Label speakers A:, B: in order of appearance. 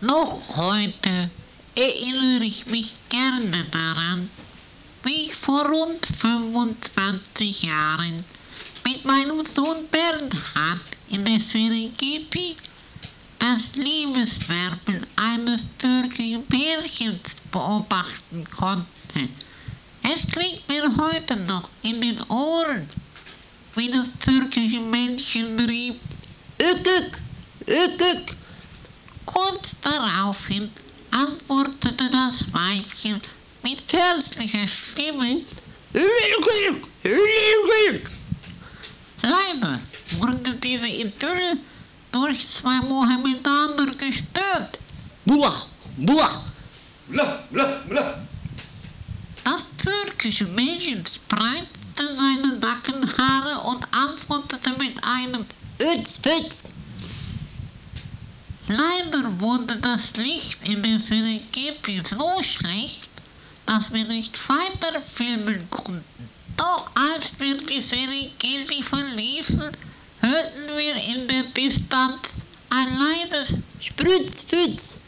A: Noch heute erinnere ich mich gerne daran, wie ich vor rund 25 Jahren mit meinem Sohn Bernhard in der Serengeti das Liebeswerden eines türkischen Pärchens beobachten konnte. Es klingt mir heute noch in den Ohren, wie das türkische Männchen rief: "Ükük, Ükük." Kurz daraufhin antwortete das Weibchen mit herzlicher Stimme: "Ükük, Ükük." Leider wurde diese Idylle durch zwei Mohammedaner gestört.
B: Mullah, Mullah.
C: Mlah, mlah, mlah.
A: Das türkische Mädchen spreizte seine Nackenhaare und antwortete mit einem
B: Üts, Fütz.
A: Leider wurde das Licht in der Serengeti so schlecht, dass wir nicht weiter filmen konnten. Doch als wir die Serengeti verließen, hörten wir in der Distanz ein leises
B: Sprütz, Fütz.